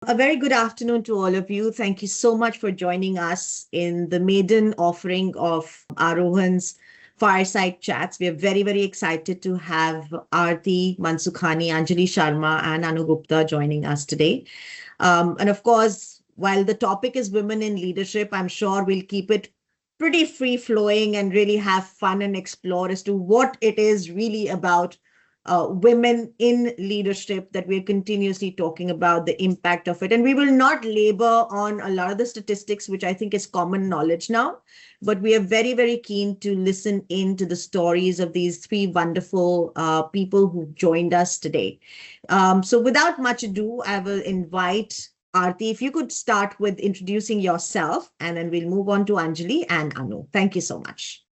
A very good afternoon to all of you. Thank you so much for joining us in the maiden offering of Arohan's Fireside Chats. We are very, very excited to have Aarti Mansukhani, Anjali Sharma, and Anu Gupta joining us today. And of course, while the topic is women in leadership, I'm sure we'll keep it pretty free flowing and really have fun and explore as to what it is really about women in leadership that we're continuously talking about the impact of it. And we will not labor on a lot of the statistics, which I think is common knowledge now, but we are very, very keen to listen in to the stories of these three wonderful people who joined us today. So without much ado, I will invite Aarti, if you could start with introducing yourself, and then we'll move on to Anjali and Anu. Thank you so much.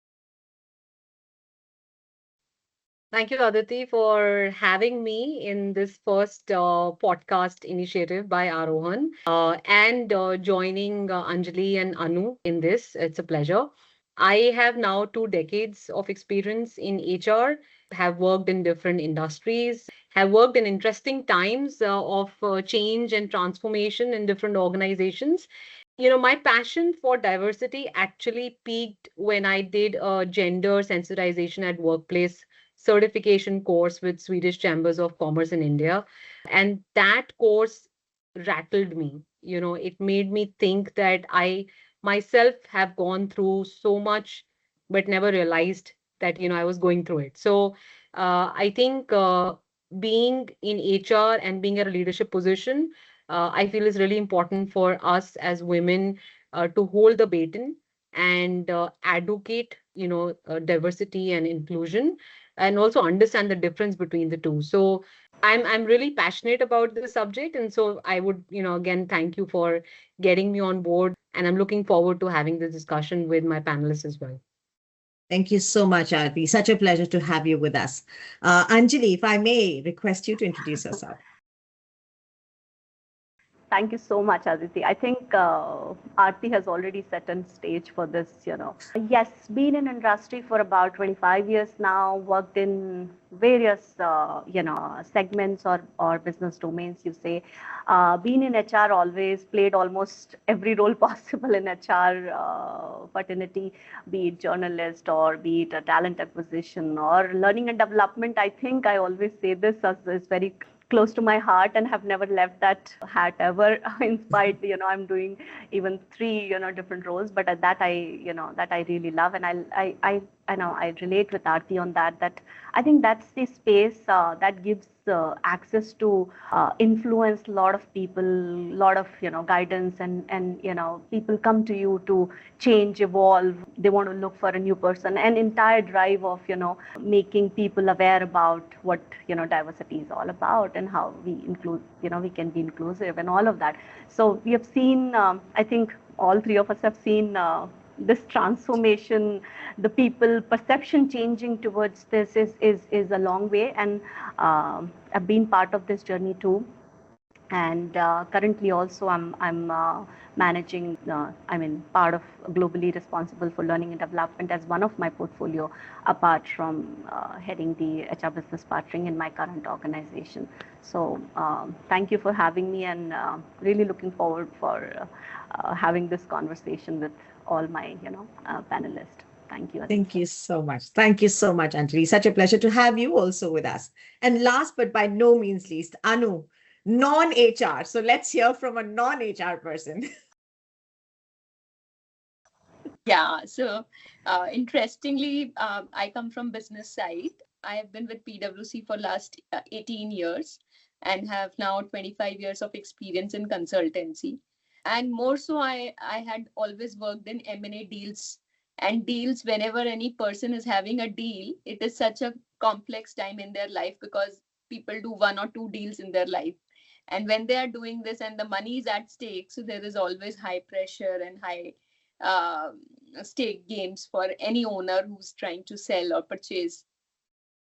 Thank you, Aditi, for having me in this first podcast initiative by Arohan and joining Anjali and Anu in this. It's a pleasure. I have now 2 decades of experience in HR, have worked in different industries, have worked in interesting times of change and transformation in different organizations. My passion for diversity actually peaked when I did a gender sensitization at workplace certification course with Swedish Chambers of Commerce in India. And that course rattled me. It made me think that I myself have gone through so much, but never realized that, I was going through it. So I think being in HR and being at a leadership position, I feel is really important for us as women to hold the baton and advocate, diversity and inclusion, and also understand the difference between the two. So I'm really passionate about this subject, and so I would, again, thank you for getting me on board, and I'm looking forward to having this discussion with my panelists as well. Thank you so much, Aarti. Such a pleasure to have you with us. Anjali, if I may request you to introduce yourself. Thank you so much, Aditi. I think Aarti has already set a stage for this. Yes, been in industry for about 25 years now, worked in various, segments or business domains, you say. Been in HR always, played almost every role possible in HR fraternity, be it journalist or be it a talent acquisition or learning and development. I think I always say this as is very close to my heart and have never left that hat ever. In spite, I'm doing even three, different roles, but that I really love, and I know I relate with Aarti on that. That I think that's the space that gives access to influence a lot of people, lot of guidance, and people come to you to change, evolve. They want to look for a new person. An entire drive of making people aware about what diversity is all about and how we include we can be inclusive and all of that. So we have seen. I think all three of us have seen. This transformation, the people perception changing towards this is a long way, and I've been part of this journey too. And currently also I'm managing part of globally responsible for learning and development as one of my portfolio, apart from heading the HR business partnering in my current organization. So thank you for having me, and really looking forward for having this conversation with all my panelists. Thank you, Thank Aditi. you so much. Thank you so much, Anjali. Such a pleasure to have you also with us. And last but by no means least, Anu, non-HR. So let's hear from a non-HR person. Yeah, so interestingly, I come from business side. I have been with PwC for last 18 years and have now 25 years of experience in consultancy. And more so, I had always worked in M&A deals, and deals whenever any person is having a deal, it is such a complex time in their life because people do one or two deals in their life. And when they are doing this and the money is at stake, so there is always high pressure and high uh, stake games for any owner who's trying to sell or purchase.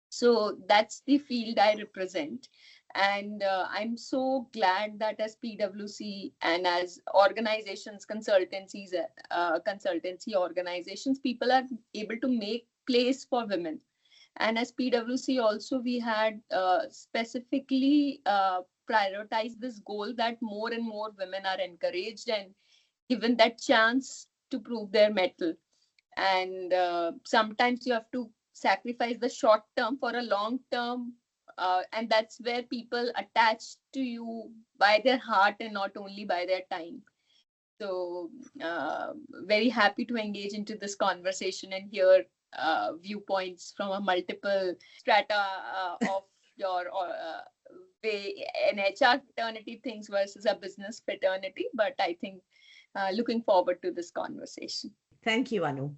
So that's the field I represent. And I'm so glad that as PwC and as organizations, consultancy organizations, people are able to make place for women. And as PwC also, we had specifically prioritized this goal that more and more women are encouraged and given that chance to prove their mettle. And sometimes you have to sacrifice the short term for a long term, and that's where people attach to you by their heart and not only by their time. So very happy to engage into this conversation and hear viewpoints from a multiple strata of your way an HR fraternity thinks versus a business fraternity. But I think looking forward to this conversation. Thank you, Anu.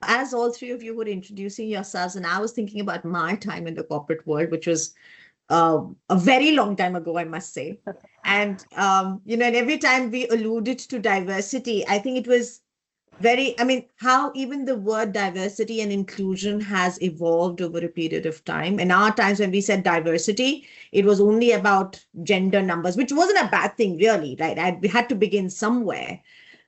As all three of you were introducing yourselves, and I was thinking about my time in the corporate world, which was a very long time ago, I must say. And, and every time we alluded to diversity, I think it was how even the word diversity and inclusion has evolved over a period of time. In our times, when we said diversity, it was only about gender numbers, which wasn't a bad thing, really, right? We had to begin somewhere.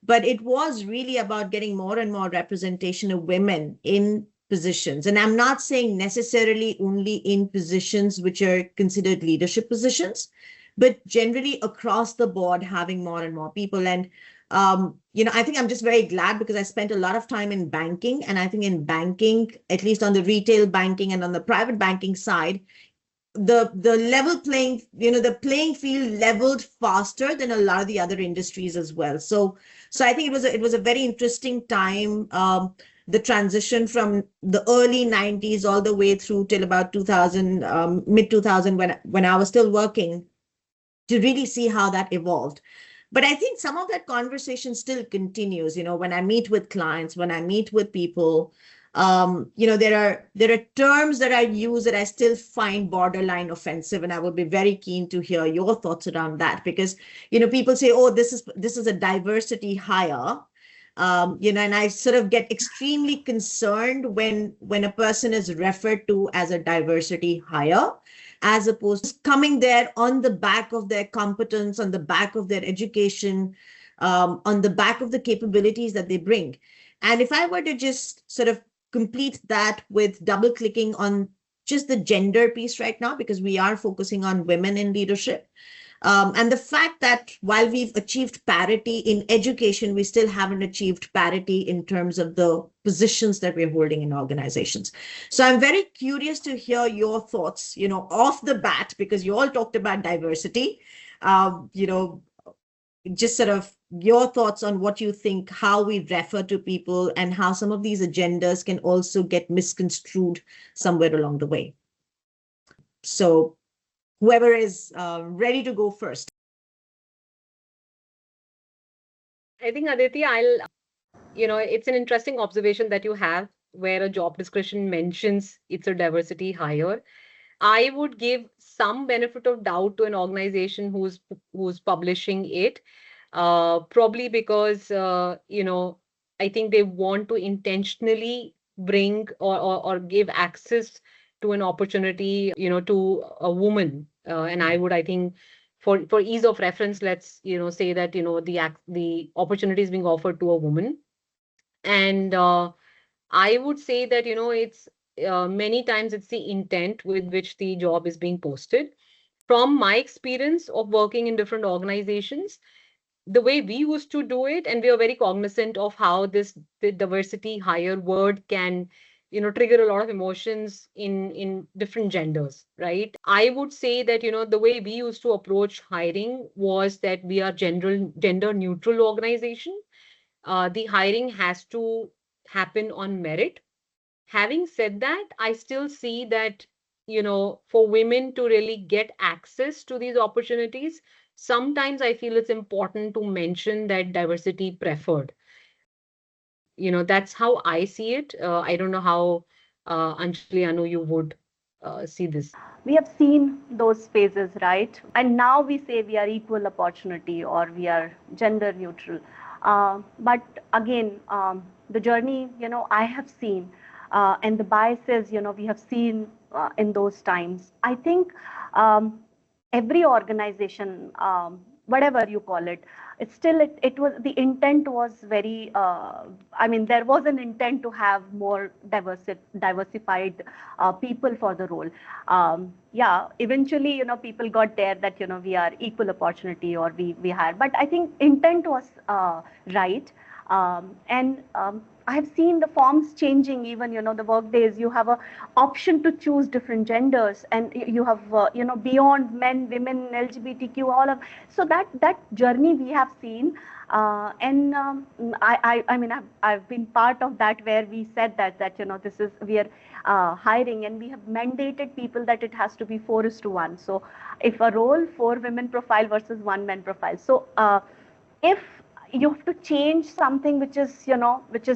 But it was really about getting more and more representation of women in positions. And I'm not saying necessarily only in positions which are considered leadership positions, but generally across the board, having more and more people. And, I think I'm just very glad because I spent a lot of time in banking. And I think in banking, at least on the retail banking and on the private banking side, the level playing, the playing field leveled faster than a lot of the other industries as well. So I think it was a very interesting time. The transition from the early 90s all the way through till about 2000, mid 2000, when I was still working, to really see how that evolved. But I think some of that conversation still continues. When I meet with clients, when I meet with people, there are terms that I use that I still find borderline offensive, and I would be very keen to hear your thoughts around that, because people say, "Oh, this is a diversity hire," and I sort of get extremely concerned when a person is referred to as a diversity hire, as opposed to coming there on the back of their competence, on the back of their education, on the back of the capabilities that they bring. And if I were to just sort of complete that with double clicking on just the gender piece right now, because we are focusing on women in leadership. And the fact that while we've achieved parity in education, we still haven't achieved parity in terms of the positions that we're holding in organizations. So I'm very curious to hear your thoughts, off the bat, because you all talked about diversity, just sort of your thoughts on what you think, how we refer to people, and how some of these agendas can also get misconstrued somewhere along the way. So whoever is ready to go first. I think, Aditi, it's an interesting observation that you have where a job description mentions it's a diversity hire. I would give some benefit of doubt to an organization who's publishing it, probably because, I think they want to intentionally bring or give access to an opportunity, to a woman. And I think for ease of reference, let's, say that, the opportunity is being offered to a woman. And I would say that, it's many times it's the intent with which the job is being posted. From my experience of working in different organizations, the way we used to do it, and we are very cognizant of how the diversity hire word can, trigger a lot of emotions in different genders, right? I would say that, the way we used to approach hiring was that we are gender neutral organization. The hiring has to happen on merit. Having said that, I still see that, for women to really get access to these opportunities, sometimes I feel it's important to mention that diversity preferred. That's how I see it. I don't know how, Anjali, Anu, you would see this. We have seen those phases, right? And now we say we are equal opportunity or we are gender neutral. But again, the journey, I have seen, and the biases, we have seen in those times. I think every organization whatever you call it. It's still, it was, the intent was very, I mean, there was an intent to have more diversified people for the role. Yeah, eventually, people got there that, we are equal opportunity, or we had, but I think intent was right. And I have seen the forms changing. Even, the work days, you have a option to choose different genders, and you have, beyond men, women, LGBTQ, all of, so that journey we have seen. And I mean, I've been part of that, where we said that this is, we are hiring, and we have mandated people that it has to be 4:1. So if a role, 4 women profile versus 1 man profile. So if you have to change something which is, which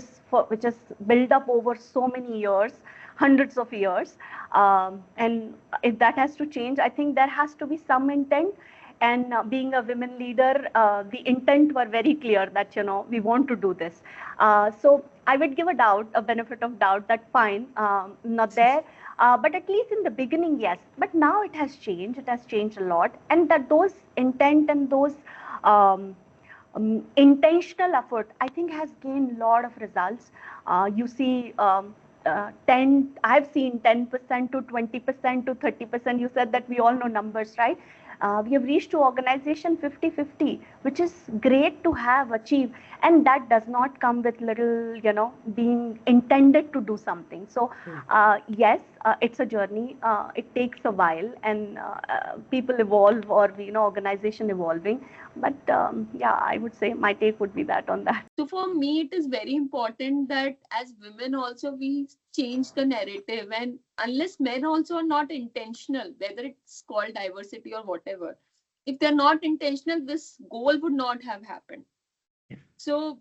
is built up over so many years, hundreds of years, and if that has to change, I think there has to be some intent. And being a women leader, the intent were very clear that, we want to do this. So I would give a benefit of doubt, that fine, not there. But at least in the beginning, yes. But now it has changed. It has changed a lot. And that those intent and those intentional effort, I think, has gained a lot of results. You see, 10, I've seen 10% to 20% to 30%. You said that we all know numbers, right? We have reached to organization 50-50, which is great to have achieved. And that does not come with little, being intended to do something. So yes, it's a journey. It takes a while, and people evolve, or, organization evolving. But yeah, I would say my take would be that on that. So for me, it is very important that as women also we change the narrative. And unless men also are not intentional, whether it's called diversity or whatever, if they're not intentional, this goal would not have happened. So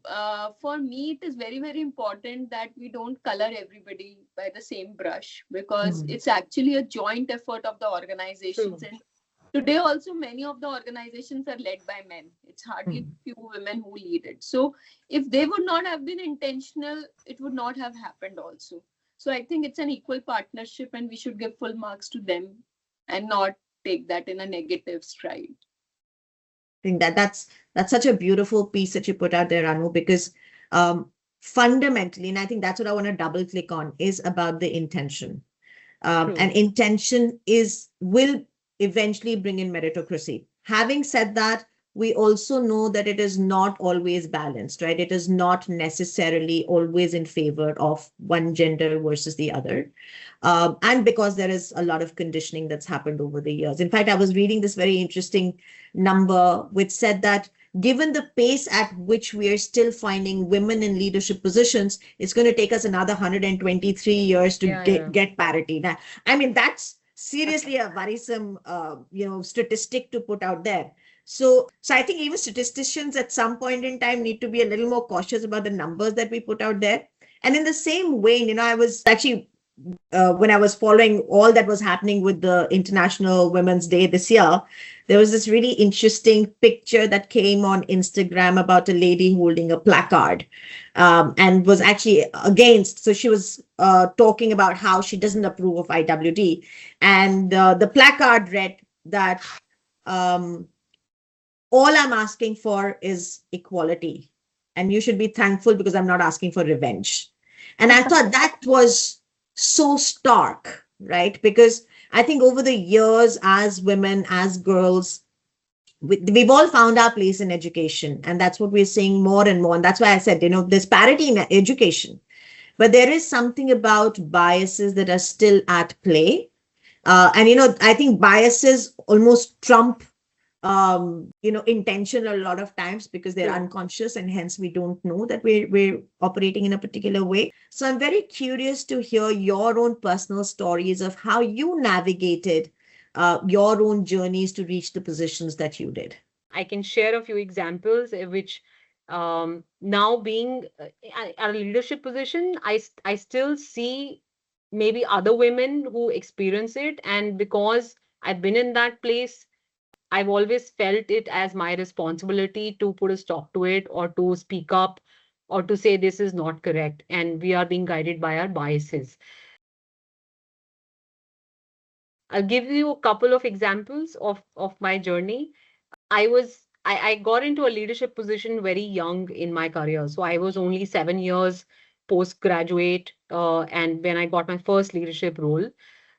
for me, it is very, very important that we don't color everybody by the same brush, because it's actually a joint effort of the organizations. And today also many of the organizations are led by men. It's hardly few women who lead it. So if they would not have been intentional, it would not have happened also. So I think it's an equal partnership, and we should give full marks to them and not take that in a negative stride. I think that's such a beautiful piece that you put out there, Anu, because fundamentally, and I think that's what I want to double click on, is about the intention. And intention will eventually bring in meritocracy. Having said that, we also know that it is not always balanced, right? It is not necessarily always in favor of one gender versus the other. And because there is a lot of conditioning that's happened over the years. In fact, I was reading this very interesting number which said that given the pace at which we are still finding women in leadership positions, it's going to take us another 123 years to get parity. Now, I mean, that's seriously a worrisome, statistic to put out there. So I think even statisticians at some point in time need to be a little more cautious about the numbers that we put out there. And in the same vein, I was actually, when I was following all that was happening with the International Women's Day this year, there was this really interesting picture that came on Instagram about a lady holding a placard and was actually against. So she was talking about how she doesn't approve of IWD. And the placard read that all I'm asking for is equality. And you should be thankful because I'm not asking for revenge. And I thought that was so stark, right? Because I think over the years, as women, as girls, we've all found our place in education. And that's what we're seeing more and more. And that's why I said, there's parity in education. But there is something about biases that are still at play. And, I think biases almost trump intentional a lot of times because they're unconscious, and hence we don't know that we're operating in a particular way. So I'm very curious to hear your own personal stories of how you navigated your own journeys to reach the positions that you did. I can share a few examples which now being a leadership position, I still see maybe other women who experience it. And because I've been in that place, I've always felt it as my responsibility to put a stop to it, or to speak up, or to say this is not correct and we are being guided by our biases. I'll give you a couple of examples of my journey. I I got into a leadership position very young in my career. So I was only 7 years postgraduate, and when I got my first leadership role.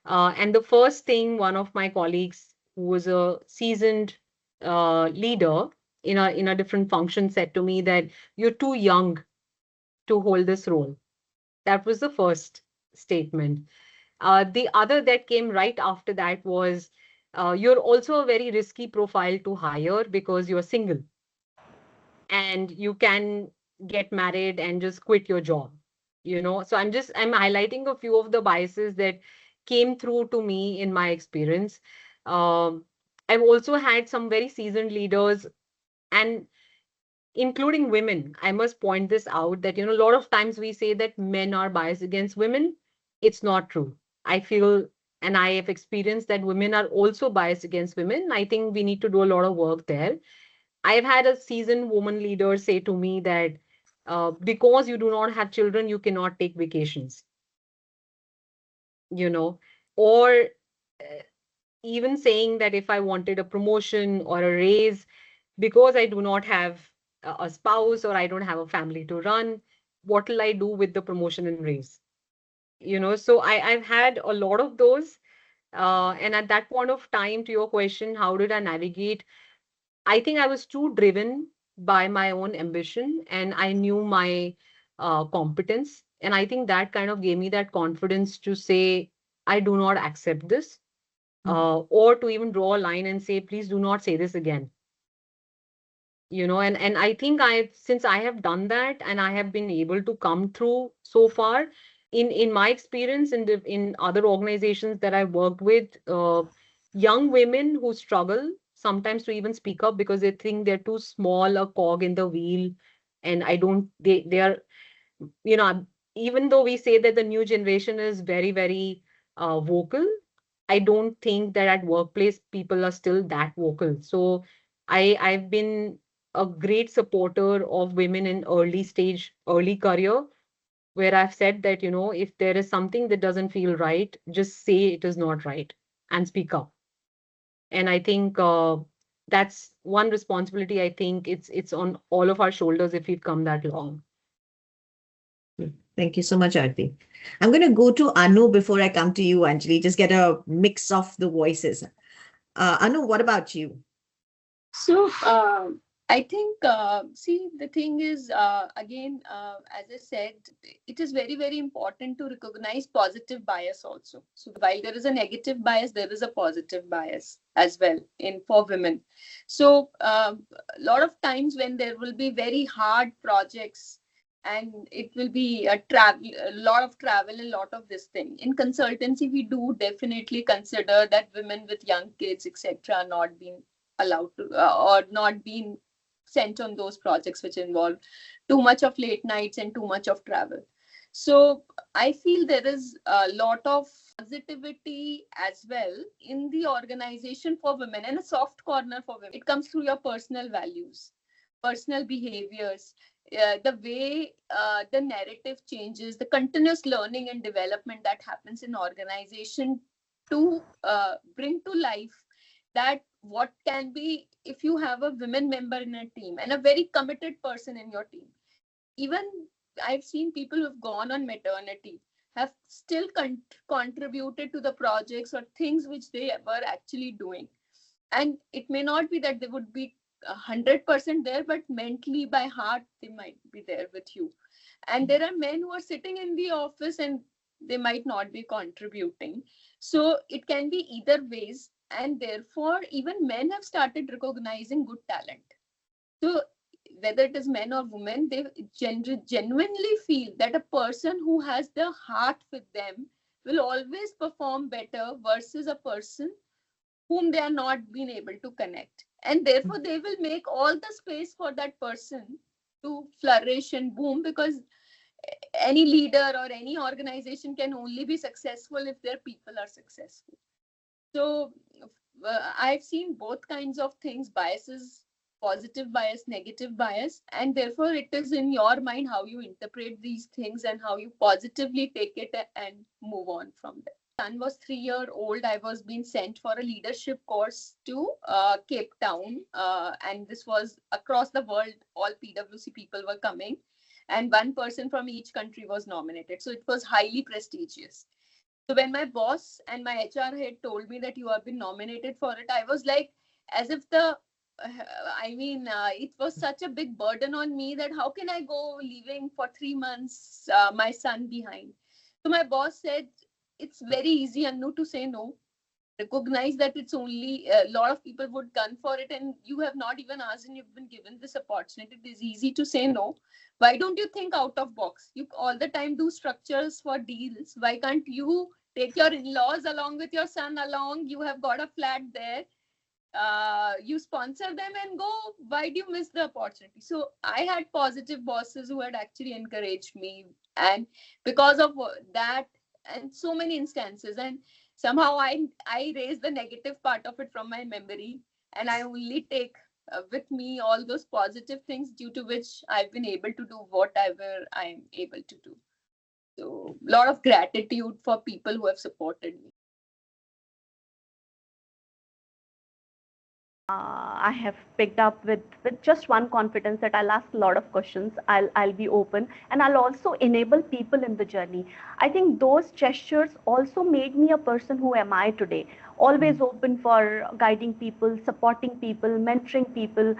And the first thing one of my colleagues, who was a seasoned leader in a different function, said to me that you're too young to hold this role. That was the first statement. The other that came right after that was, you're also a very risky profile to hire because you're single and you can get married and just quit your job. So I'm highlighting a few of the biases that came through to me in my experience. Um, I've also had some very seasoned leaders, and including women. I must point this out that, a lot of times we say that men are biased against women. It's not true. I feel, and I have experienced that women are also biased against women. I think we need to do a lot of work there. I've had a seasoned woman leader say to me that because you do not have children, you cannot take vacations, you know, or even saying that if I wanted a promotion or a raise, because I do not have a spouse or I don't have a family to run, what will I do with the promotion and raise? So I've had a lot of those. And at that point of time, to your question, how did I navigate? I think I was too driven by my own ambition and I knew my competence. And I think that kind of gave me that confidence to say, I do not accept this, or to even draw a line and say, please do not say this again. And I think since I have done that and I have been able to come through so far, in my experience in other organizations that I've worked with, young women who struggle sometimes to even speak up because they think they're too small a cog in the wheel, and I don't they are, you know even though we say that the new generation is very, very vocal, I don't think that at workplace people are still that vocal. So I've been a great supporter of women in early stage, early career, where I've said that, if there is something that doesn't feel right, just say it is not right and speak up. And I think that's one responsibility. I think it's on all of our shoulders if we've come that long. Thank you so much, Aarti. I'm going to go to Anu before I come to you, Anjali. Just get a mix of the voices. Anu, what about you? So I think, see, the thing is, again, as I said, it is very, very important to recognize positive bias also. So while there is a negative bias, there is a positive bias as well in for women. So a lot of times when there will be very hard projects and it will be a lot of travel, a lot of this thing. In consultancy, we do definitely consider that women with young kids, etc., are not being allowed to or not being sent on those projects which involve too much of late nights and too much of travel. So I feel there is a lot of positivity as well in the organization for women and a soft corner for women. It comes through your personal values, personal behaviors, the way the narrative changes, the continuous learning and development that happens in organization to bring to life that what can be if you have a women member in a team and a very committed person in your team. Even I've seen people who've gone on maternity have still contributed to the projects or things which they were actually doing. And it may not be that they would be 100% there, but mentally by heart they might be there with you. And there are men who are sitting in the office and they might not be contributing. So it can be either ways, and therefore even men have started recognizing good talent. So whether it is men or women, they genuinely feel that a person who has the heart with them will always perform better versus a person whom they are not being able to connect. And therefore they will make all the space for that person to flourish and boom, because any leader or any organization can only be successful if their people are successful. So I've seen both kinds of things, biases, positive bias, negative bias, and therefore it is in your mind how you interpret these things and how you positively take it and move on from there. son was 3 years old, I was being sent for a leadership course to Cape Town. And this was across the world, all PwC people were coming. And one person from each country was nominated. So it was highly prestigious. So when my boss and my HR head told me that you have been nominated for it, I was like, as if it was such a big burden on me that how can I go leaving for 3 months my son behind? So my boss said, it's very easy, Anu, to say no. Recognize that it's only a lot of people would gun for it and you have not even asked and you've been given this opportunity. It is easy to say no. Why don't you think out of box? You all the time do structures for deals. Why can't you take your in-laws along with your son along? You have got a flat there. You sponsor them and go. Why do you miss the opportunity? So I had positive bosses who had actually encouraged me, and because of that and so many instances, and somehow I raise the negative part of it from my memory, and I only take with me all those positive things due to which I've been able to do whatever I'm able to do. So a lot of gratitude for people who have supported me. I have picked up with just one confidence that I'll ask a lot of questions. I'll be open, and I'll also enable people in the journey. I think those gestures also made me a person who am I today. Always open for guiding people, supporting people, mentoring people.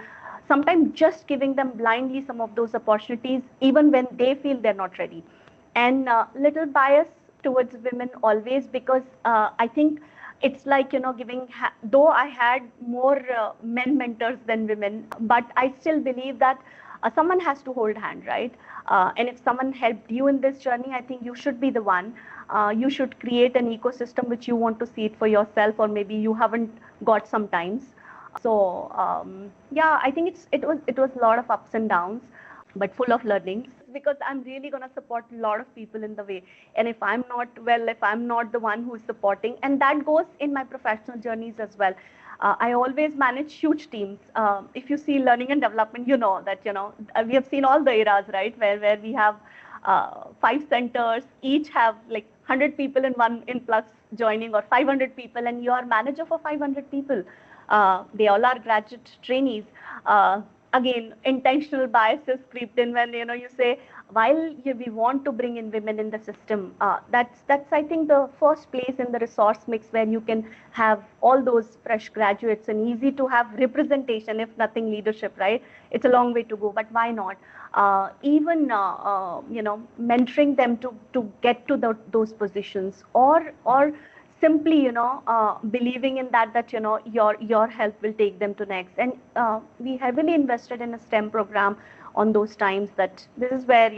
Sometimes just giving them blindly some of those opportunities, even when they feel they're not ready. And little bias towards women always, because I think it's like, giving, though I had more men mentors than women, but I still believe that someone has to hold hand, right? And if someone helped you in this journey, I think you should be the one. You should create an ecosystem which you want to see it for yourself, or maybe you haven't got sometimes. So yeah, I think it was a lot of ups and downs, but full of learnings, because I'm really going to support a lot of people in the way. And if I'm not the one who's supporting, and that goes in my professional journeys as well. I always manage huge teams. If you see learning and development, you know that, we have seen all the eras, right? Where we have 5 centers, each have like 100 people in one influx joining, or 500 people, and you are manager for 500 people. They all are graduate trainees. Again, intentional biases creeped in when you say, while we want to bring in women in the system, that's I think the first place in the resource mix where you can have all those fresh graduates, and easy to have representation, if nothing leadership, right? It's a long way to go, but why not? Even mentoring them to get to those positions, or simply believing in that your help will take them to next. And we heavily invested in a STEM program on those times, that this is where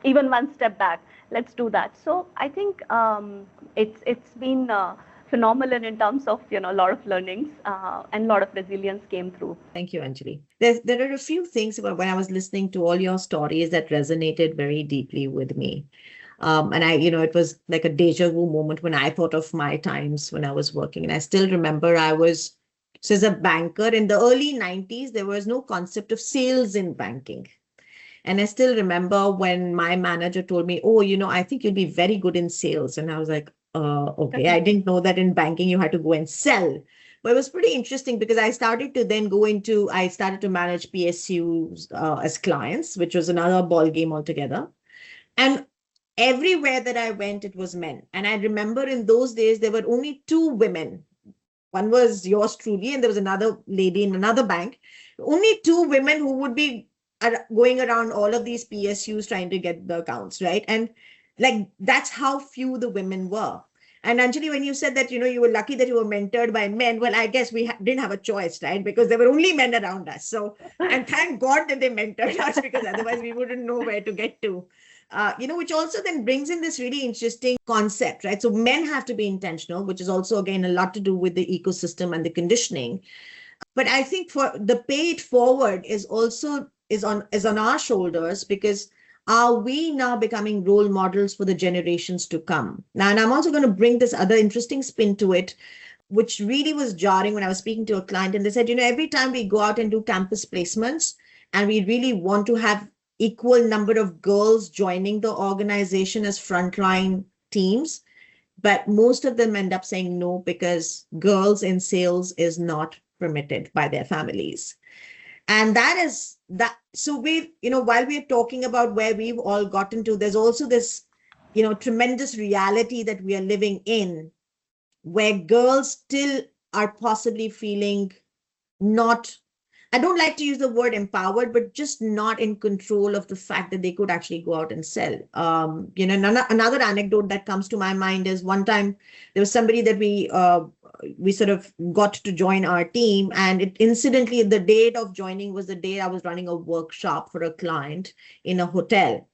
even one step back, let's do that. So I think it's been phenomenal in terms of a lot of learnings, and a lot of resilience came through. Thank you, Anjali. There are a few things about when I was listening to all your stories that resonated very deeply with me. And it was like a deja vu moment when I thought of my times when I was working. And I still remember so as a banker in the early 90s, there was no concept of sales in banking. And I still remember when my manager told me, oh, I think you'll be very good in sales. And I was like, okay, I didn't know that in banking you had to go and sell. But it was pretty interesting, because I started to manage PSUs as clients, which was another ball game altogether. And everywhere that I went, it was men. And I remember in those days, there were only 2 women. One was yours truly, and there was another lady in another bank. Only 2 women who would be going around all of these PSUs trying to get the accounts, right? And like, that's how few the women were. And Anjali, when you said that, you were lucky that you were mentored by men, well, I guess we didn't have a choice, right? Because there were only men around us. So, and thank God that they mentored us, because otherwise we wouldn't know where to get to. Which also then brings in this really interesting concept, right? So men have to be intentional, which is also, again, a lot to do with the ecosystem and the conditioning. But I think for the pay it forward is on our shoulders, because are we now becoming role models for the generations to come? Now, and I'm also going to bring this other interesting spin to it, which really was jarring when I was speaking to a client, and they said, every time we go out and do campus placements, and we really want to have equal number of girls joining the organization as frontline teams, but most of them end up saying no because girls in sales is not permitted by their families. And that is that. So we, while we're talking about where we've all gotten to, there's also this, tremendous reality that we are living in where girls still are possibly feeling not, I don't like to use the word empowered, but just not in control of the fact that they could actually go out and sell. Another anecdote that comes to my mind is one time there was somebody that we sort of got to join our team, and it incidentally, the date of joining was the day I was running a workshop for a client in a hotel,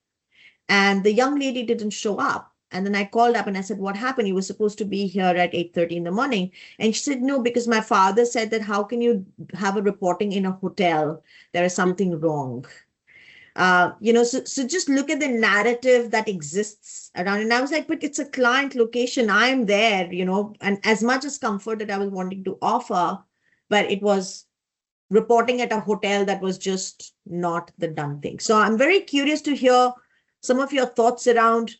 and the young lady didn't show up. And then I called up and I said, what happened? You were supposed to be here at 8:30 in the morning. And she said, no, because my father said that how can you have a reporting in a hotel? There is something wrong. So just look at the narrative that exists around. And I was like, but it's a client location. I'm there, and as much as comfort that I was wanting to offer, but it was reporting at a hotel that was just not the done thing. So I'm very curious to hear some of your thoughts around,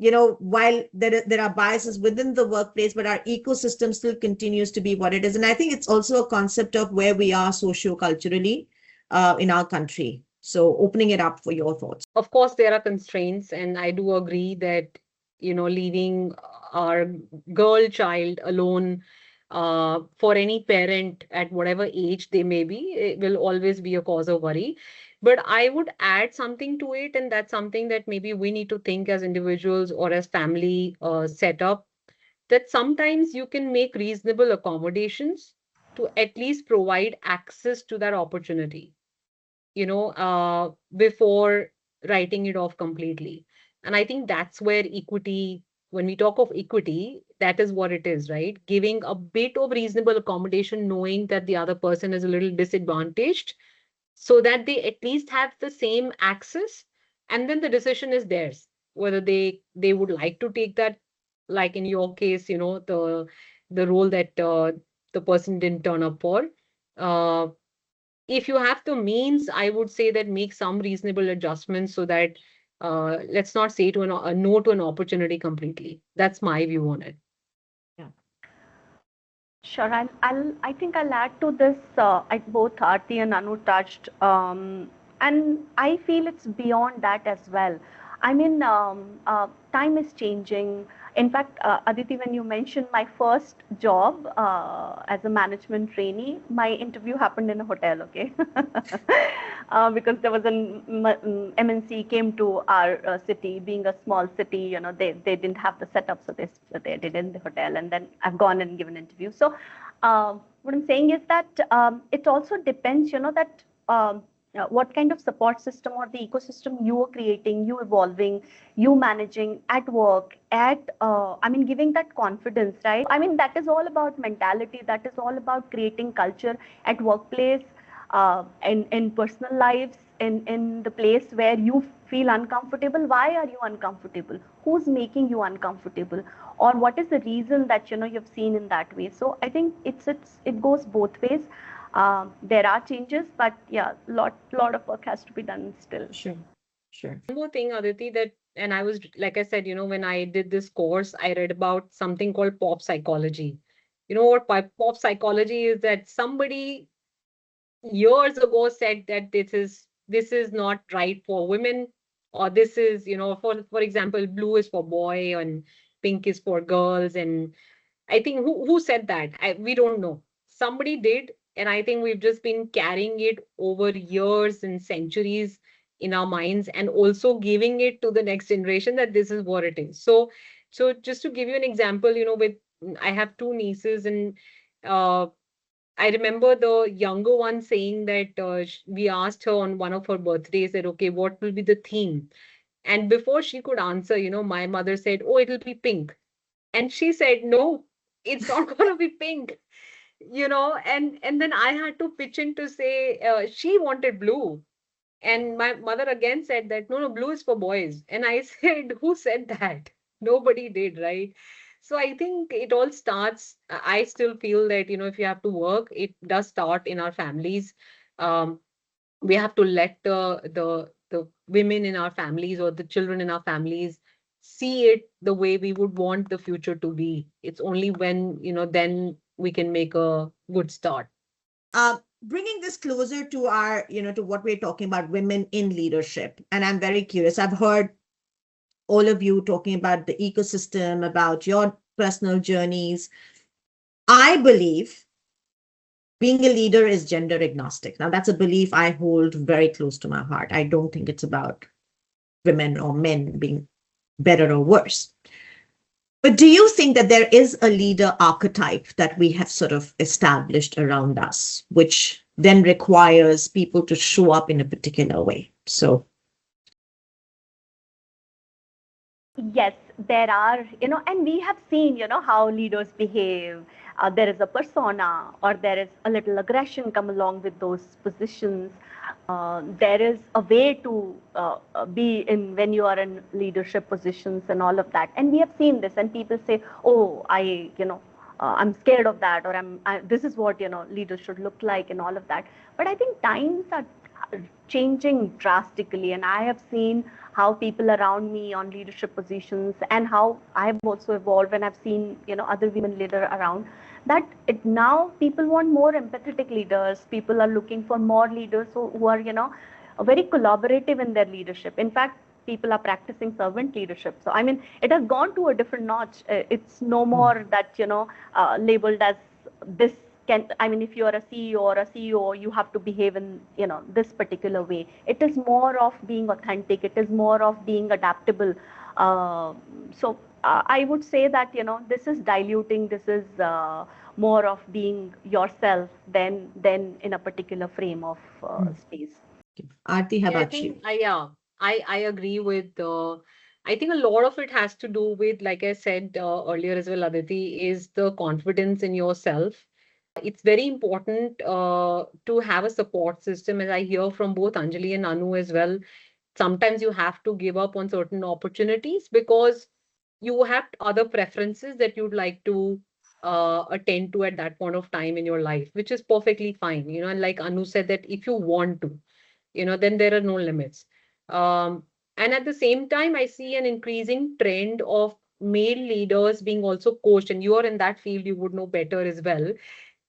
while there are biases within the workplace, but our ecosystem still continues to be what it is. And I think it's also a concept of where we are socio-culturally in our country. So opening it up for your thoughts. Of course, there are constraints, and I do agree that, leaving our girl child alone for any parent at whatever age they may be, it will always be a cause of worry. But I would add something to it, and that's something that maybe we need to think as individuals or as family setup, that sometimes you can make reasonable accommodations to at least provide access to that opportunity, before writing it off completely. And I think that's where equity, when we talk of equity, that is what it is, right? Giving a bit of reasonable accommodation, knowing that the other person is a little disadvantaged, so that they at least have the same access. And then the decision is theirs, whether they would like to take that, like in your case, the role that the person didn't turn up for. Uh, if you have the means, I would say that make some reasonable adjustments so that let's not say to a no to an opportunity completely. That's my view on it. Yeah. Sure, I think I'll add to this. Both Aarti and Anu touched, and I feel it's beyond that as well. I mean, time is changing. In fact, Aditi, when you mentioned my first job as a management trainee, my interview happened in a hotel. Okay, because there was an MNC came to our city, being a small city. They didn't have the setup, so they did in the hotel, and then I've gone and given an interview. So what I'm saying is that it also depends, that what kind of support system or the ecosystem you are creating, you evolving, you managing at work, giving that confidence, right? I mean, that is all about mentality. That is all about creating culture at workplace, in personal lives, in the place where you feel uncomfortable. Why are you uncomfortable? Who's making you uncomfortable? Or what is the reason that you've seen in that way? So I think it goes both ways. There are changes, but yeah, lot of work has to be done still. Sure. One more thing, Aditi, that, and I was, like I said, when I did this course, I read about something called pop psychology. You know what pop psychology is? That somebody years ago said that this is not right for women, or this is, for example, blue is for boy and pink is for girls. And I think who said that? We don't know. Somebody did, and I think we've just been carrying it over years and centuries in our minds, and also giving it to the next generation that this is what it is. So just to give you an example, with I have two nieces, and uh, I remember the younger one saying that we asked her on one of her birthdays that, okay, what will be the theme? And before she could answer, my mother said, oh, it'll be pink. And she said, no, it's not going to be pink, and then I had to pitch in to say she wanted blue. And my mother again said that, no, blue is for boys. And I said, who said that? Nobody did, right? So I think it all starts. I still feel that, if you have to work, it does start in our families. Um, we have to let the women in our families or the children in our families see it the way we would want the future to be. It's only when, then we can make a good start. Bringing this closer to our, to what we're talking about, women in leadership. And I'm very curious. I've heard all of you talking about the ecosystem, about your personal journeys. I believe being a leader is gender agnostic. Now, that's a belief I hold very close to my heart. I don't think it's about women or men being better or worse. But do you think that there is a leader archetype that we have sort of established around us, which then requires people to show up in a particular way? So, yes, there are, and we have seen, how leaders behave. There is a persona, or there is a little aggression come along with those positions. There is a way to be in when you are in leadership positions and all of that. And we have seen this, and people say, "Oh, I'm scared of that," or this is what leaders should look like, and all of that. But I think times are changing drastically, and I have seen how people around me on leadership positions, and how I have also evolved when I've seen other women leaders around, that now people want more empathetic leaders. People are looking for more leaders who are very collaborative in their leadership. In fact, people are practicing servant leadership. So I mean, it has gone to a different notch. It's no more that labeled as this. If you are a CEO or a CEO, you have to behave in this particular way. It is more of being authentic. It is more of being adaptable. I would say that this is diluting. This is more of being yourself than in a particular frame of space. Aarti, how Yeah, I about you? think I agree with I think a lot of it has to do with, like I said earlier as well, Aditi, is the confidence in yourself. It's very important to have a support system, as I hear from both Anjali and Anu as well. Sometimes you have to give up on certain opportunities because you have other preferences that you'd like to attend to at that point of time in your life, which is perfectly fine. And like Anu said, that if you want to, then there are no limits. And at the same time, I see an increasing trend of male leaders being also coached, and you are in that field, you would know better as well.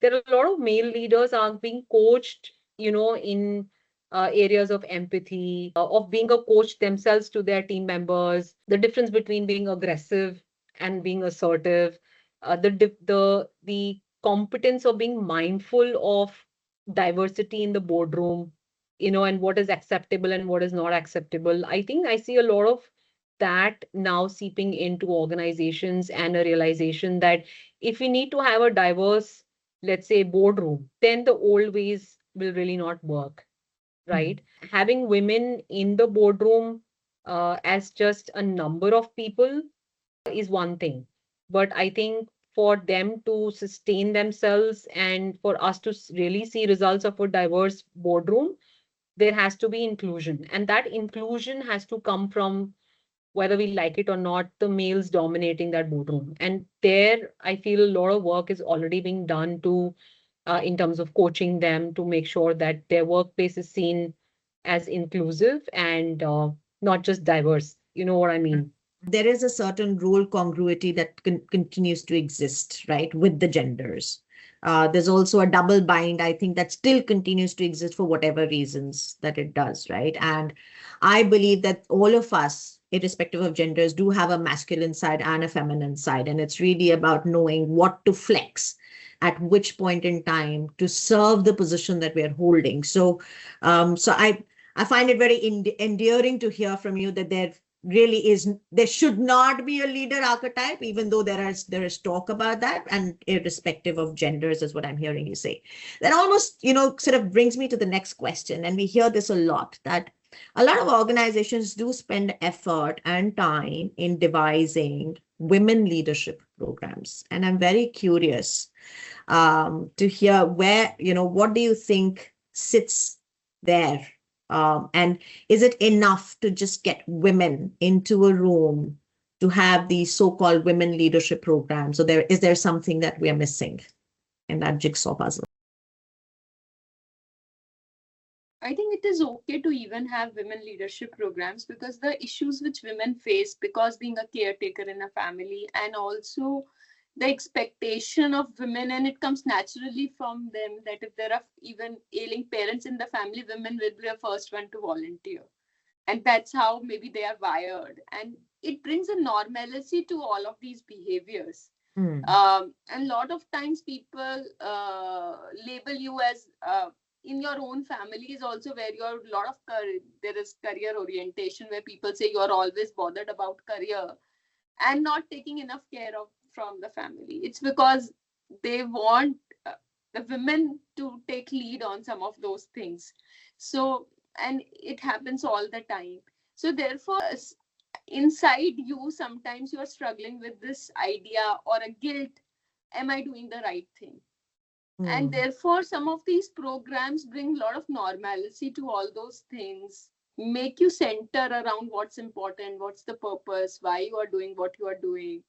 There are a lot of male leaders are being coached, in areas of empathy, of being a coach themselves to their team members, the difference between being aggressive and being assertive, the competence of being mindful of diversity in the boardroom, and what is acceptable and what is not acceptable. I think I see a lot of that now seeping into organizations, and a realization that if we need to have a diverse, let's say, boardroom, then the old ways will really not work, right? Having women in the boardroom as just a number of people is one thing. But I think for them to sustain themselves, and for us to really see results of a diverse boardroom, there has to be inclusion. And that inclusion has to come from, whether we like it or not, the males dominating that boardroom. And there, I feel a lot of work is already being done to, in terms of coaching them to make sure that their workplace is seen as inclusive and not just diverse. You know what I mean? There is a certain role congruity that continues to exist, right, with the genders. There's also a double bind, I think, that still continues to exist for whatever reasons that it does, right? And I believe that all of us, irrespective of genders, do have a masculine side and a feminine side. And it's really about knowing what to flex at which point in time to serve the position that we're holding. So I find it very endearing to hear from you that there should not be a leader archetype, even though there is talk about that, and irrespective of genders is what I'm hearing you say. That almost, sort of brings me to the next question. And we hear this a lot, that a lot of organizations do spend effort and time in devising women leadership programs. And I'm very curious to hear what do you think sits there? And is it enough to just get women into a room to have these so-called women leadership programs? Or is there something that we are missing in that jigsaw puzzle? I think it is okay to even have women leadership programs, because the issues which women face, because being a caretaker in a family, and also the expectation of women, and it comes naturally from them, that if there are even ailing parents in the family, women will be the first one to volunteer. And that's how maybe they are wired. And it brings a normalcy to all of these behaviors. Hmm. And a lot of times people label you as in your own family is also where you're a lot of there is career orientation, where people say you're always bothered about career and not taking enough care of from the family. It's because they want the women to take lead on some of those things. So, and it happens all the time. So therefore, inside you, sometimes you're struggling with this idea or a guilt. Am I doing the right thing? And Hmm. therefore, some of these programs bring a lot of normalcy to all those things, make you center around what's important, what's the purpose, why you are doing what you are doing,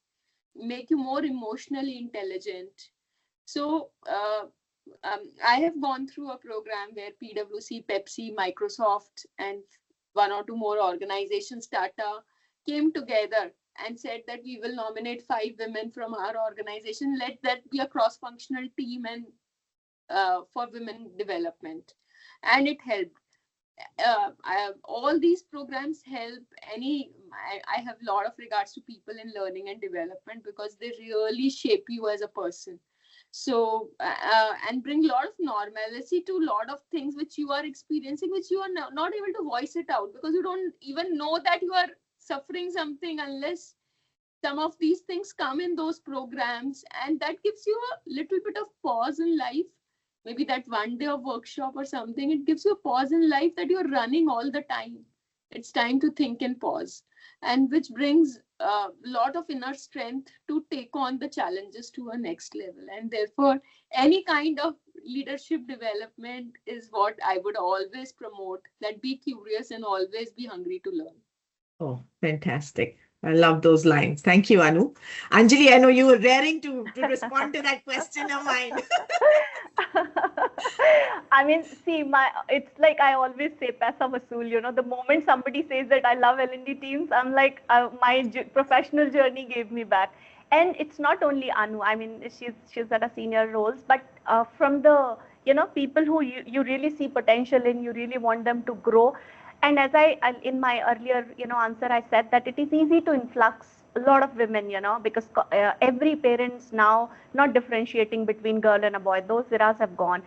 make you more emotionally intelligent. So, I have gone through a program where PwC, Pepsi, Microsoft, and one or two more organizations, Tata, came together and said that we will nominate 5 women from our organization. Let that be a cross-functional team and for women development, and it helped. All these programs help I have a lot of regards to people in learning and development, because they really shape you as a person. So and bring a lot of normalcy to a lot of things which you are experiencing, which you are not able to voice it out, because you don't even know that you are suffering something unless some of these things come in those programs, and that gives you a little bit of pause in life. Maybe that one day of workshop or something, it gives you a pause in life, that you're running all the time. It's time to think and pause, and which brings a lot of inner strength to take on the challenges to a next level. And therefore, any kind of leadership development is what I would always promote, that be curious and always be hungry to learn. Oh, fantastic. I love those lines. Thank you, Anu. Anjali, I know you were raring to respond to that question of mine. I mean, see, it's like I always say, paisa vasool. The moment somebody says that I love L&D teams, I'm like, my professional journey gave me back. And it's not only Anu. I mean, she's at a senior roles, but from the people who you really see potential in, you really want them to grow. And as I in my earlier answer, I said that it is easy to influx a lot of women, because every parents now not differentiating between girl and a boy. Those eras have gone.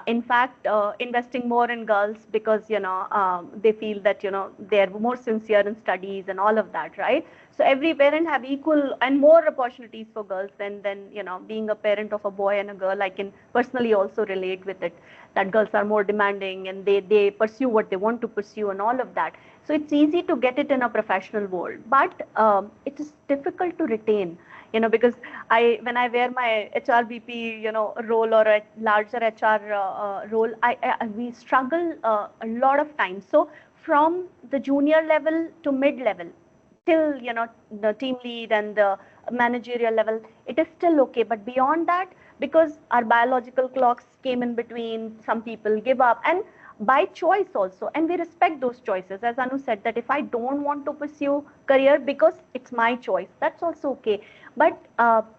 In fact, investing more in girls because they feel that they're more sincere in studies and all of that, right? So every parent have equal and more opportunities for girls than being a parent of a boy and a girl. I can personally also relate with it, that girls are more demanding and they pursue what they want to pursue and all of that. So it's easy to get it in a professional world, but it is difficult to retain, because when I wear my HRBP, role or a larger HR role, we struggle a lot of times. So from the junior level to mid level, till the team lead and the managerial level, it is still okay. But beyond that, because our biological clocks came in between, some people give up, and by choice also, and we respect those choices. As Anu said, that if I don't want to pursue career because it's my choice, that's also okay. But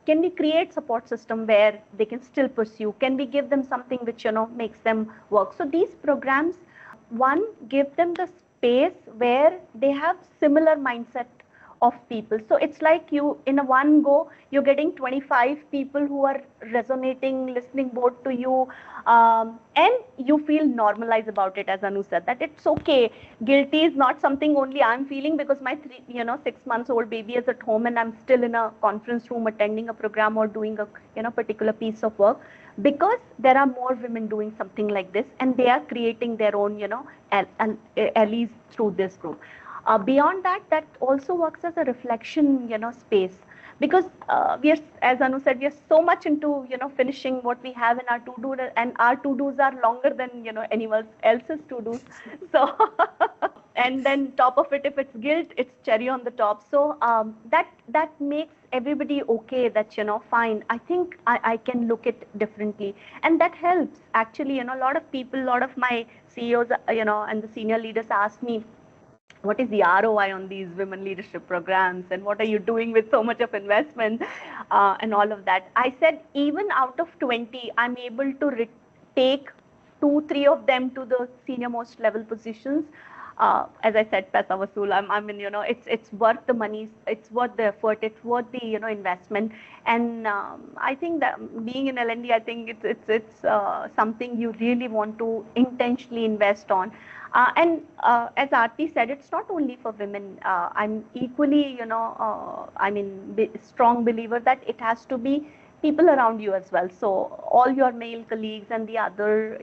can we create support system where they can still pursue? Can we give them something which makes them work? So these programs, one, give them the space where they have similar mindset of people. So it's like you, in a one go, you're getting 25 people who are resonating, listening both to you, and you feel normalized about it. As Anu said, that it's okay. Guilty is not something only I'm feeling because my 6 months old baby is at home and I'm still in a conference room attending a program or doing a particular piece of work, because there are more women doing something like this and they are creating their own allies through this group. Beyond that, that also works as a reflection space, because we are, as Anu said, we are so much into finishing what we have in our to-do, and our to-dos are longer than anyone else's to-dos. So And then top of it, if it's guilt, it's cherry on the top. So that makes everybody okay, that fine, I think I can look at differently, and that helps actually. A lot of people, a lot of my CEOs, and the senior leaders ask me, what is the ROI on these women leadership programs, and what are you doing with so much of investment, and all of that. I said, even out of 20, I'm able to take 2 3 of them to the senior most level positions. As I said, paisa vasool. I mean, it's worth the money, it's worth the effort, it's worth the investment. And I think that being in L&D, I think it's something you really want to intentionally invest on. And as Aarti said, it's not only for women. I'm equally, I mean, strong believer that it has to be people around you as well. So all your male colleagues and the other,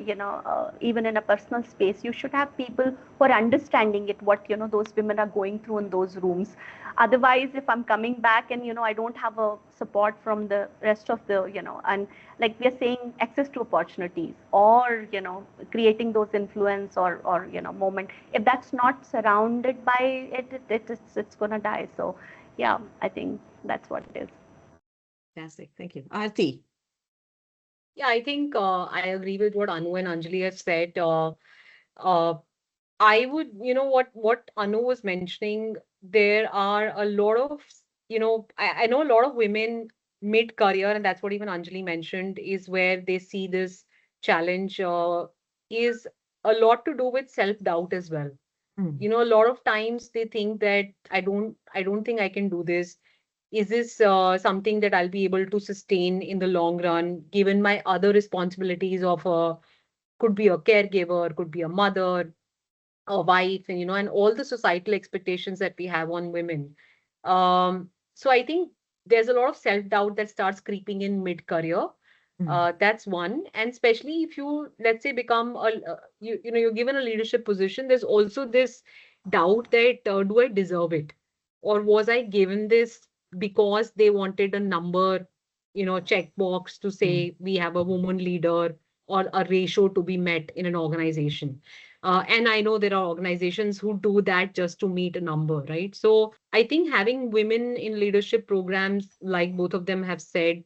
even in a personal space, you should have people who are understanding it, what, those women are going through in those rooms. Otherwise, if I'm coming back and, I don't have a support from the rest of the, and like we are saying, access to opportunities, or, creating those influence or moment, if that's not surrounded by it's going to die. So yeah, I think that's what it is. Fantastic. Thank you. Aarti. Yeah, I think I agree with what Anu and Anjali have said. Uh, I would, what Anu was mentioning, there are a lot of, I know a lot of women mid-career, and that's what even Anjali mentioned, is where they see this challenge is a lot to do with self-doubt as well. Mm. A lot of times they think that I don't think I can do this. Is this something that I'll be able to sustain in the long run, given my other responsibilities of could be a caregiver, could be a mother, a wife, and all the societal expectations that we have on women. So I think there's a lot of self-doubt that starts creeping in mid-career. That's one. And especially if you, let's say, become you're given a leadership position, there's also this doubt that do I deserve it? Or was I given this because they wanted a number, checkbox to say we have a woman leader, or a ratio to be met in an organization. And I know there are organizations who do that just to meet a number, right? So I think having women in leadership programs, like both of them have said,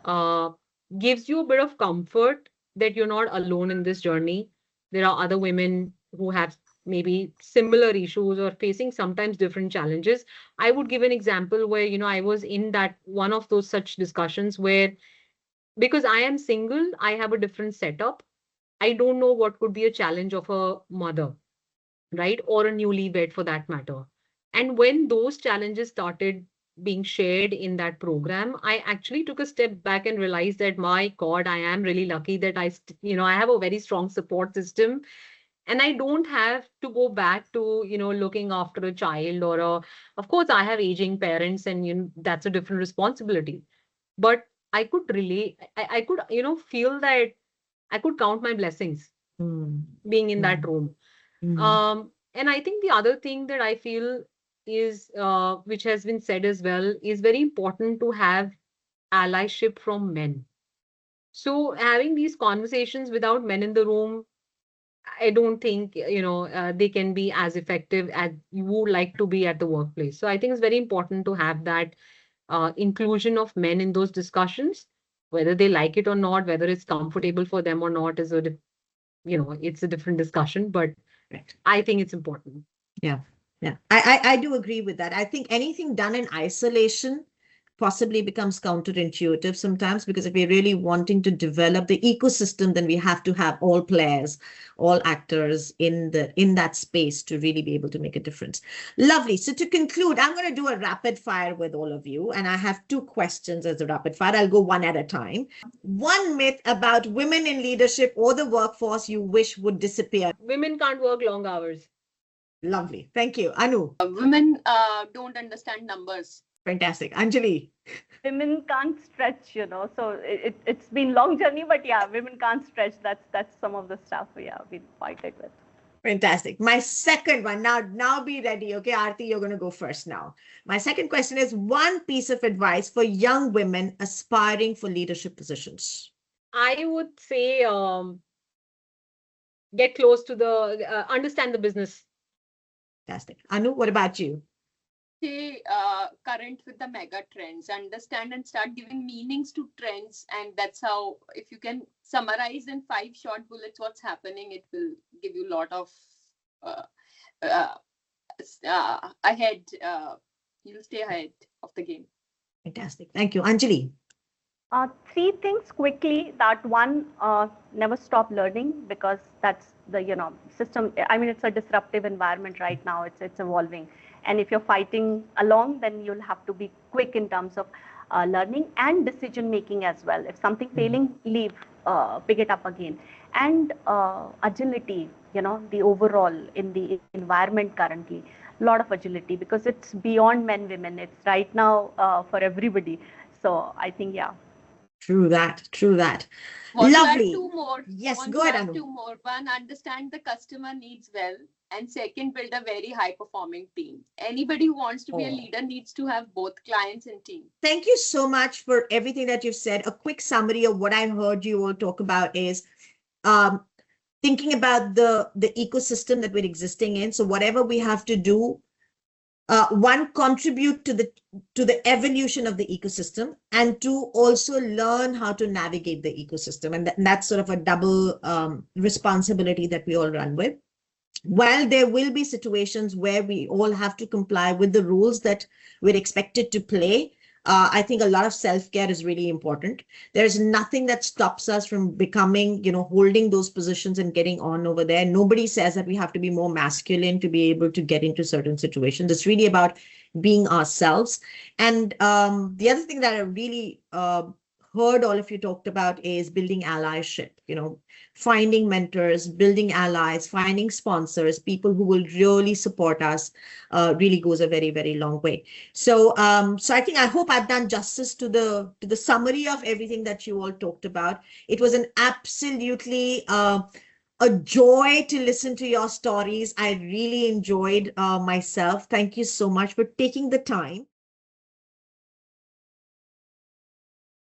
uh, gives you a bit of comfort that you're not alone in this journey. There are other women who have maybe similar issues or facing sometimes different challenges. I would give an example where, I was in that one of those such discussions where, because I am single, I have a different setup. I don't know what could be a challenge of a mother, right? Or a newlywed for that matter. And when those challenges started being shared in that program, I actually took a step back and realized that, my God, I am really lucky that I have a very strong support system, and I don't have to go back to, looking after a child of course, I have aging parents, and that's a different responsibility. But I could relate, I could, feel that I could count my blessings Mm. being in that Mm. room. Mm. And I think the other thing that I feel is, which has been said as well, is very important to have allyship from men. So having these conversations without men in the room, I don't think, they can be as effective as you would like to be at the workplace. So I think it's very important to have that inclusion of men in those discussions, whether they like it or not, whether it's comfortable for them or not, is it's a different discussion, but Right. I think it's important. Yeah. Yeah. I do agree with that. I think anything done in isolation possibly becomes counterintuitive sometimes, because if we're really wanting to develop the ecosystem, then we have to have all players, all actors in that space to really be able to make a difference. Lovely. So to conclude, I'm going to do a rapid fire with all of you, and I have 2 questions as a rapid fire. I'll go one at a time. One myth about women in leadership or the workforce you wish would disappear. Women can't work long hours. Lovely. Thank you. Anu. Women don't understand numbers. Fantastic. Anjali. Women can't stretch, so it's been long journey, but yeah, women can't stretch. That's some of the stuff we fight it with. Fantastic. My second one. Now be ready. Okay, Aarti, you're going to go first now. My second question is, one piece of advice for young women aspiring for leadership positions. I would say get close to understand the business. Fantastic. Anu, what about you? Stay current with the mega trends, understand and start giving meanings to trends. And that's how, if you can summarize in 5 short bullets what's happening, it will give you a lot of uh, uh, ahead. You'll stay ahead of the game. Fantastic. Thank you. Anjali. Three things quickly. That one, never stop learning, because that's the system. I mean, it's a disruptive environment right now. It's evolving, and if you're fighting along, then you'll have to be quick in terms of learning and decision making as well. If something failing, leave, pick it up again, and agility. The overall in the environment currently, a lot of agility, because it's beyond men, women. It's right now for everybody. So I think, yeah. True that. True that. Want to add Lovely. two more? Yes, Want go to ahead, add Anu. two more. One, understand the customer needs well. And second, build a very high performing team. Anybody who wants to be a leader needs to have both clients and team. Thank you so much for everything that you've said. A quick summary of what I heard you all talk about is thinking about the ecosystem that we're existing in. So whatever we have to do, one, contribute to the evolution of the ecosystem, and two, also learn how to navigate the ecosystem. And that's sort of a double responsibility that we all run with. While there will be situations where we all have to comply with the rules that we're expected to play, I think a lot of self-care is really important. There's nothing that stops us from becoming, holding those positions and getting on over there. Nobody says that we have to be more masculine to be able to get into certain situations. It's really about being ourselves. And the other thing that I really heard all of you talked about is building allyship, finding mentors, building allies, finding sponsors, people who will really support us, really goes a very, very long way. So I hope I've done justice to the summary of everything that you all talked about. It was an absolutely a joy to listen to your stories. I really enjoyed myself. Thank you so much for taking the time.